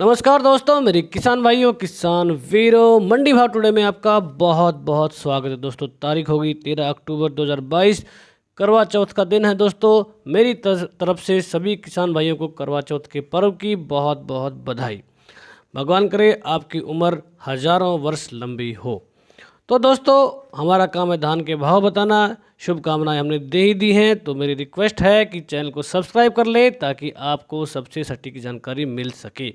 नमस्कार दोस्तों, मेरे किसान भाइयों, किसान वीरों, मंडी भाव टुडे में आपका बहुत बहुत स्वागत है। दोस्तों तारीख होगी 13 अक्टूबर 2022, करवा चौथ का दिन है। दोस्तों मेरी तरफ से सभी किसान भाइयों को करवा चौथ के पर्व की बहुत बहुत बधाई। भगवान करे आपकी उम्र हजारों वर्ष लंबी हो। तो दोस्तों हमारा काम है धान के भाव बताना। शुभकामनाएं हमने दे ही दी हैं, तो मेरी रिक्वेस्ट है कि चैनल को सब्सक्राइब कर ले ताकि आपको सबसे सटीक जानकारी मिल सके।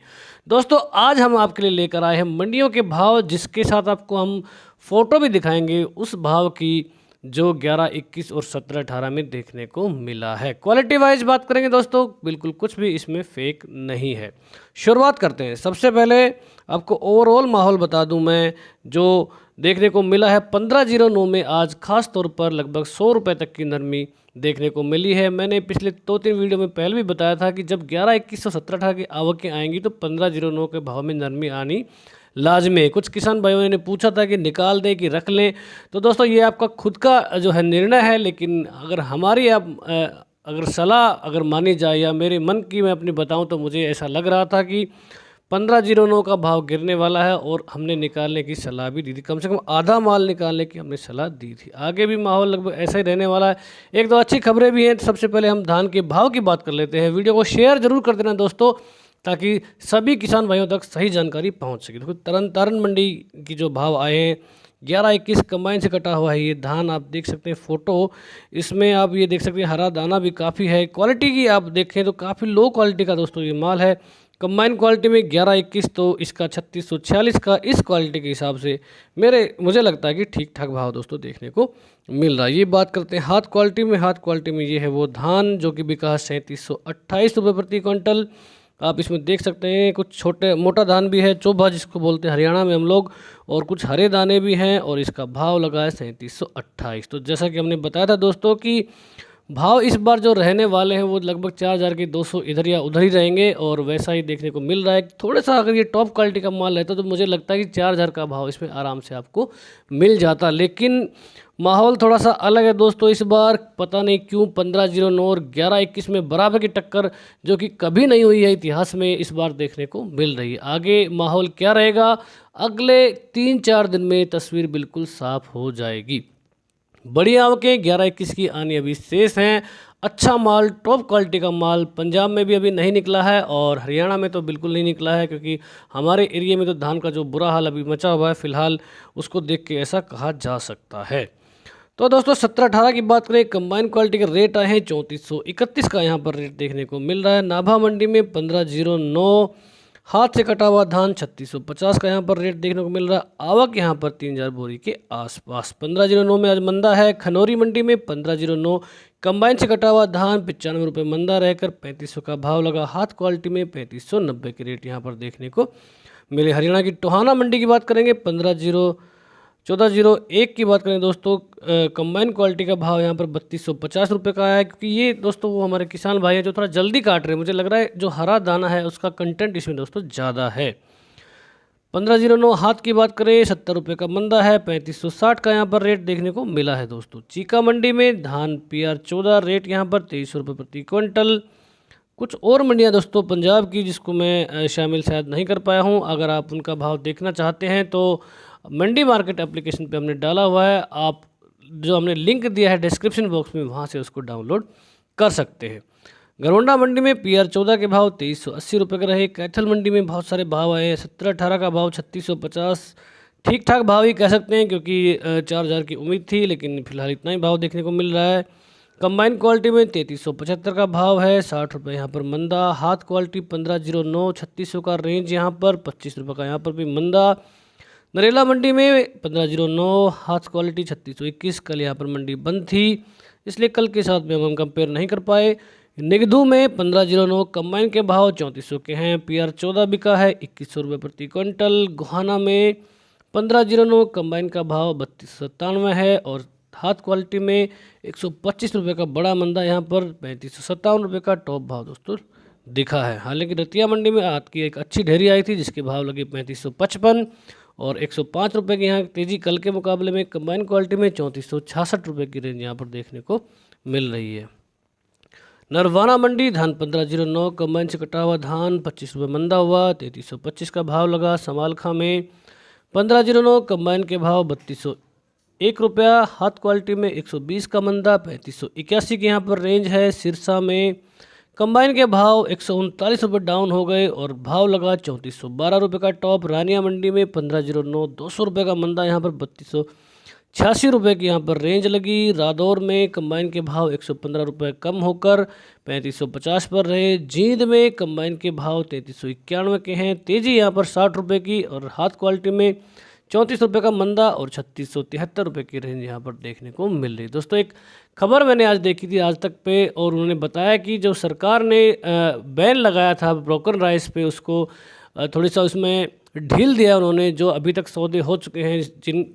दोस्तों आज हम आपके लिए लेकर आए हैं मंडियों के भाव, जिसके साथ आपको हम फोटो भी दिखाएंगे उस भाव की जो 11, 21 और 17, 18 में देखने को मिला है। क्वालिटी वाइज बात करेंगे दोस्तों, बिल्कुल कुछ भी इसमें फेक नहीं है। शुरुआत करते हैं। सबसे पहले आपको ओवरऑल माहौल बता दूं मैं, जो देखने को मिला है 1509 में आज खास तौर पर लगभग 100 रुपये तक की नरमी देखने को मिली है। मैंने पिछले 2-3 वीडियो में पहले भी बताया था कि जब 11, 21 और 17, 18 की आवकें आएंगी तो 1509 के भाव में नरमी आनी लाजमी है। कुछ किसान भाइयों ने पूछा था कि निकाल दें कि रख लें, तो दोस्तों ये आपका खुद का जो है निर्णय है, लेकिन अगर हमारी अगर सलाह अगर मानी जाए या मेरे मन की मैं अपनी बताऊं तो मुझे ऐसा लग रहा था कि 1509 का भाव गिरने वाला है और हमने निकालने की सलाह भी दी थी। कम से कम आधा माल निकालने की हमने सलाह दी थी। आगे भी माहौल लगभग ऐसा ही रहने वाला है। एक दो अच्छी खबरें भी हैं। सबसे पहले हम धान के भाव की बात कर लेते हैं। वीडियो को शेयर जरूर कर देना दोस्तों, ताकि सभी किसान भाइयों तक सही जानकारी पहुंच सके। देखो तरन तारण मंडी की जो भाव आए हैं 11, 21 कंबाइन से कटा हुआ है ये धान। आप देख सकते हैं फोटो, इसमें आप ये देख सकते हैं हरा दाना भी काफ़ी है। क्वालिटी की आप देखें तो काफ़ी लो क्वालिटी का दोस्तों ये माल है। कंबाइन क्वालिटी में 11, 21 तो इसका 3646 का इस क्वालिटी के हिसाब से मुझे लगता है कि ठीक ठाक भाव दोस्तों देखने को मिल रहा है। ये बात करते हैं हाथ क्वालिटी में। हाथ क्वालिटी में ये है वो धान जो कि बिका है 3728 रुपये प्रति क्विंटल। आप इसमें देख सकते हैं कुछ छोटे मोटा धान भी है, चोभा जिसको बोलते हैं हरियाणा में हम लोग, और कुछ हरे दाने भी हैं, और इसका भाव लगा है 3728। तो जैसा कि हमने बताया था दोस्तों कि भाव इस बार जो रहने वाले हैं वो लगभग 4000 के 200 इधर या उधर ही रहेंगे, और वैसा ही देखने को मिल रहा है। थोड़ा सा अगर ये टॉप क्वालिटी का माल रहता तो मुझे लगता है कि 4000 का भाव इसमें आराम से आपको मिल जाता, लेकिन माहौल थोड़ा सा अलग है दोस्तों इस बार। पता नहीं क्यों 1509 और 11, 21 में बराबर की टक्कर जो कि कभी नहीं हुई है इतिहास में, इस बार देखने को मिल रही है। आगे माहौल क्या रहेगा, अगले 3-4 दिन में तस्वीर बिल्कुल साफ हो जाएगी। बड़ी आवकें 11, 21 की आनी अभी शेष हैं। अच्छा माल, टॉप क्वालिटी का माल पंजाब में भी अभी नहीं निकला है, और हरियाणा में तो बिल्कुल नहीं निकला है, क्योंकि हमारे एरिया में तो धान का जो बुरा हाल अभी मचा हुआ है फिलहाल, उसको देख के ऐसा कहा जा सकता है। तो दोस्तों 17, 18 की बात करें, कंबाइन क्वालिटी के रेट आए हैं 3431 का यहाँ पर रेट देखने को मिल रहा है। नाभा मंडी में 1509 हाथ से कटा हुआ धान 3650 का यहाँ पर रेट देखने को मिल रहा है। आवक यहाँ पर 3000 बोरी के आसपास। 1509 में आज मंदा है। खनौरी मंडी में 1509 कंबाइन से कटा हुआ धान 95 रुपये मंदा रहकर 3500 का भाव लगा। हाथ क्वालिटी में 3590 के रेट यहाँ पर देखने को मिले। हरियाणा की टोहाना मंडी की बात करेंगे, 1401 की बात करें दोस्तों, कंबाइन क्वालिटी का भाव यहाँ पर 3250 रुपये का आया है, क्योंकि ये दोस्तों वो हमारे किसान भाई हैं जो थोड़ा जल्दी काट रहे हैं। मुझे लग रहा है जो हरा दाना है उसका कंटेंट इसमें दोस्तों ज़्यादा है। 1509 हाथ की बात करें 70 रुपये का मंदा है, 3560 का यहाँ पर रेट देखने को मिला है दोस्तों। चीका मंडी में धान PR 14 रेट यहाँ पर 2300 रुपये प्रति क्विंटल। कुछ और मंडियाँ दोस्तों पंजाब की जिसको मैं शामिल शायद नहीं कर पाया हूँ, अगर आप उनका भाव देखना चाहते हैं तो मंडी मार्केट एप्लीकेशन पे हमने डाला हुआ है। आप जो हमने लिंक दिया है डिस्क्रिप्शन बॉक्स में, वहाँ से उसको डाउनलोड कर सकते हैं। गरवंडा मंडी में PR 14 के भाव 2380 रुपये के रहे। कैथल मंडी में बहुत सारे भाव आए हैं। 17, 18 का भाव 3650, ठीक ठाक भाव ही कह सकते हैं, क्योंकि 4000 की उम्मीद थी, लेकिन फिलहाल इतना ही भाव देखने को मिल रहा है। कंबाइन क्वालिटी में 3375 का भाव है, 60 रुपये यहाँ पर मंदा। हाथ क्वालिटी 1509 3600 का रेंज यहाँ पर, 25 रुपये का यहाँ पर भी मंदा। नरेला मंडी में 1509 हाथ क्वालिटी 3621, कल यहाँ पर मंडी बंद थी इसलिए कल के साथ में हम कंपेयर नहीं कर पाए। निगधू में 1509 कंबाइन के भाव 3400 के हैं। PR 14 बिका है 2100 रुपये प्रति क्विंटल। गोहाना में 1509 कंबाइन का भाव 3297 है, और हाथ क्वालिटी में 125 रुपये का बड़ा मंदा यहाँ पर 3557 रुपये का टॉप भाव दोस्तों दिखा है। हालांकि रतिया मंडी में हाथ की एक अच्छी ढेरी आई थी जिसके भाव लगे 3555 और 105 रुपये की यहाँ तेज़ी कल के मुकाबले में। कंबाइन क्वालिटी में 3466 रुपये की रेंज यहाँ पर देखने को मिल रही है। नरवाना मंडी धान 1509 कंबाइन से कटा हुआ धान 25 रुपये मंदा हुआ, 3325 का भाव लगा। समालखा में 1509 कंबाइन के भाव 3201 रुपया, हाथ क्वालिटी में 120 का मंदा, 3581 की यहाँ पर रेंज है। सिरसा में कंबाइन के भाव 139 रुपये डाउन हो गए और भाव लगा 3412 रुपये का टॉप। रानिया मंडी में 1509 200 रुपये का मंदा, यहाँ पर 3286 रुपये की यहाँ पर रेंज लगी। रादौर में कंबाइन के भाव 115 रुपये कम होकर 3550 पर रहे। जींद में कंबाइन के भाव 3391 के हैं, तेजी यहाँ पर 60 रुपये की और हाथ क्वालिटी में 34 रुपये का मंदा और 3673 रुपये की रेंज यहाँ पर देखने को मिल रही। दोस्तों एक खबर मैंने आज देखी थी आज तक पे, और उन्होंने बताया कि जो सरकार ने बैन लगाया था ब्रोकन राइस पे, उसको थोड़ी सा उसमें ढील दिया उन्होंने। जो अभी तक सौदे हो चुके हैं,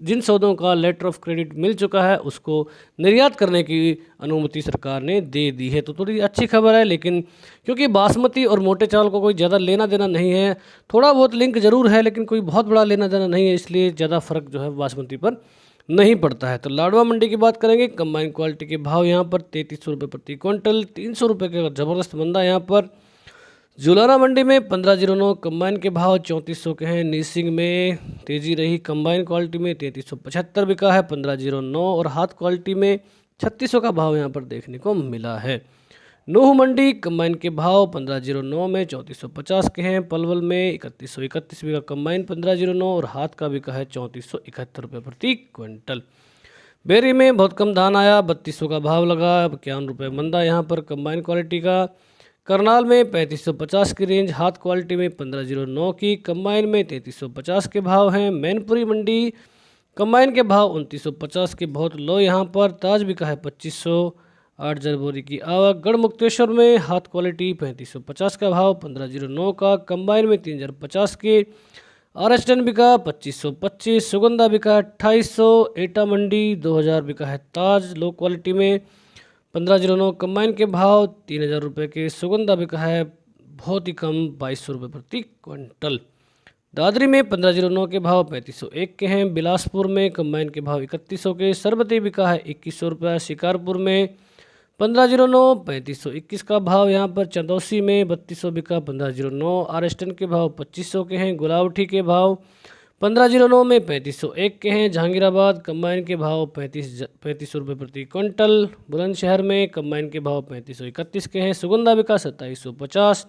जिन सौदों का लेटर ऑफ क्रेडिट मिल चुका है, उसको निर्यात करने की अनुमति सरकार ने दे दी है। तो थोड़ी अच्छी खबर है, लेकिन क्योंकि बासमती और मोटे चावल को कोई ज़्यादा लेना देना नहीं है, थोड़ा बहुत लिंक जरूर है लेकिन कोई बहुत बड़ा लेना देना नहीं है, इसलिए ज़्यादा फर्क जो है बासमती पर नहीं पड़ता है। तो लाडवा मंडी की बात करेंगे, कंबाइन क्वालिटी के भाव यहाँ पर 3300 रुपये प्रति क्विंटल, 300 रुपये का ज़बरदस्त मंदा यहाँ पर। जुलाना मंडी में 1509 कंबाइन के भाव 3400 के हैं। नीसिंग में तेजी रही, कंबाइन क्वालिटी में 3375 बिका है 1509 और हाथ क्वालिटी में 3600 का भाव यहाँ पर देखने को मिला है। नूह मंडी कंबाइन के भाव 1509 में 3450 के हैं। पलवल में 3131 बिका कंबाइन 1509 और हाथ का बिका है 3471 रुपये प्रति क्विंटल। बेरी में बहुत कम धान आया, 3200 का भाव लगा, 51 रुपये मंदा यहाँ पर कंबाइन क्वालिटी का। करनाल में 3550 की रेंज, हाथ क्वालिटी में 1509 की, कंबाइन में 3350 के भाव हैं। मैनपुरी मंडी कंबाइन के भाव 2950 के बहुत लो यहाँ पर, ताज बिका है 2500, 8 जनवरी की आवक। गढ़मुक्तेश्वर में हाथ क्वालिटी 3550 का भाव 1509 का, कंबाइन में 3050 के। RS10 बिका 2525, सुगंधा बिका 2800। एटा मंडी 2000 बिका है ताज लो क्वालिटी में 1509, कंबाइन के भाव 3000 रुपये के। सुगंधा बिका है बहुत ही कम 2200 रुपये प्रति क्विंटल। दादरी में 1509 के भाव 3501 के हैं। बिलासपुर में कंबाइन के भाव 3100 के। सरबती बिका है 2100 रुपये। शिकारपुर में 1509 3521 का भाव यहाँ पर। चंदौसी में 3200 बिका 1509। RS10 के भाव 2500 के हैं। गुलावठी के भाव 1509 में 3501 के हैं। जहांगीराबाद कंबाइन के भाव 3500 रुपये प्रति क्विंटल। बुलंदशहर में कंबाइन के भाव 3531 के हैं। सुगंधा बिका 2750।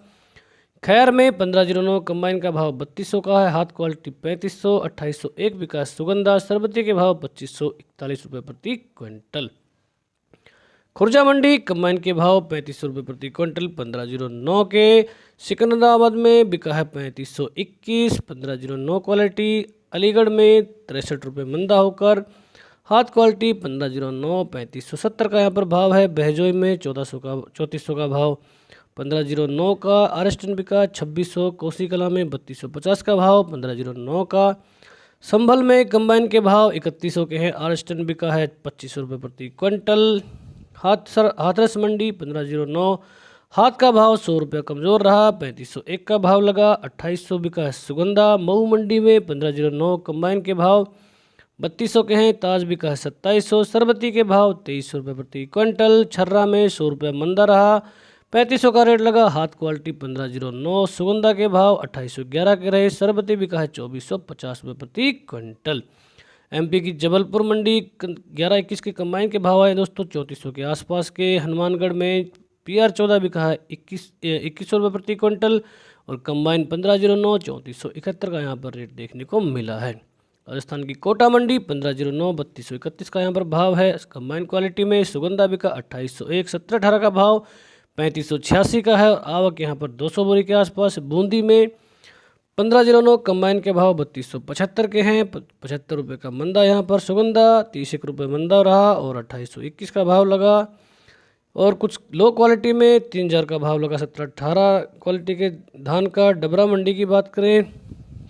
खैर में 1509 कंबाइन का भाव 3200 का है, हाथ क्वालिटी 3500, 2801 बिका सुगंधा। सरबती के भाव 2541 रुपये प्रति क्विंटल। खुर्जा मंडी कंबाइन के भाव 3500 रुपये प्रति क्विंटल 1509 के। सिकंदराबाद में बिका है 3521, 1509 क्वालिटी। अलीगढ़ में 63 रुपये मंदा होकर, हाथ क्वालिटी 1509, 3570 का यहाँ पर भाव है। बहजोई में 3400 का भाव 1509 का। RS10 बिका 2600। कोसी कला में 3250 का भाव 1509 का। संभल में कंबाइन के भाव 3100 के हैं। RS10 बिका है 2500 रुपये प्रति क्विंटल। हाथरस मंडी 1509, हाथ का भाव 100 रुपये कमज़ोर रहा, 3501 का भाव लगा, 2800 बिका है सुगंधा। मऊ मंडी में 1509 कंबाइन के भाव 3200 के हैं। ताज बिका है 2700। सरबती के भाव 2300 रुपये प्रति क्विंटल। छर्रा में 100 रुपये मंदा रहा, 3500 का रेट लगा, हाथ क्वालिटी 1509। सुगंधा के भाव 2811 के रहे। सरबती बिका है 2450 रुपये प्रति क्विंटल। MP की जबलपुर मंडी 1121 के कंबाइन के भाव आए दोस्तों 3400 के आसपास के। हनुमानगढ़ में PR14 बिका है 2100 रुपये प्रति क्विंटल और कंबाइन 1509, 3471 का यहाँ पर रेट देखने को मिला है। राजस्थान की कोटा मंडी 1509, 3231 का यहाँ पर भाव है कंबाइन क्वालिटी में। सुगंधा बिका 2801, 1718 का भाव 3586 का है और आवक यहाँ पर 200 बोरी के आसपास। बूंदी में 1509 कंबाइन के भाव 3275 के हैं, 75 रुपये का मंदा यहाँ पर। सुगंधा 31 रुपये मंदा रहा और 2821 का भाव लगा। और कुछ लो क्वालिटी में 3000 का भाव लगा 1718 क्वालिटी के धान का। डबरा मंडी की बात करें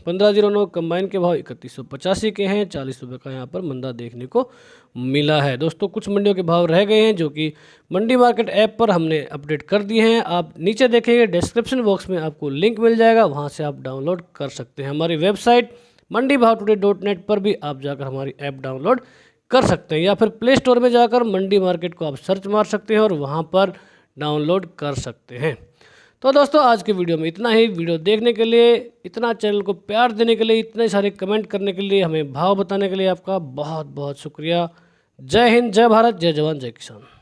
1509 कंबाइन के भाव 3185 के हैं, 40 रुपये का यहाँ पर मंदा देखने को मिला है। दोस्तों कुछ मंडियों के भाव रह गए हैं जो कि मंडी मार्केट ऐप पर हमने अपडेट कर दिए हैं। आप नीचे देखेंगे डिस्क्रिप्शन बॉक्स में आपको लिंक मिल जाएगा, वहाँ से आप डाउनलोड कर सकते हैं। हमारी वेबसाइट mandibhavtoday.net पर भी आप जाकर हमारी ऐप डाउनलोड कर सकते हैं, या फिर प्ले स्टोर में जाकर मंडी मार्केट को आप सर्च मार सकते हैं और वहाँ पर डाउनलोड कर सकते हैं। तो दोस्तों आज के वीडियो में इतना ही। वीडियो देखने के लिए, इतना चैनल को प्यार देने के लिए, इतने सारे कमेंट करने के लिए, हमें भाव बताने के लिए आपका बहुत बहुत शुक्रिया। जय हिंद, जय भारत, जय जवान, जय किसान।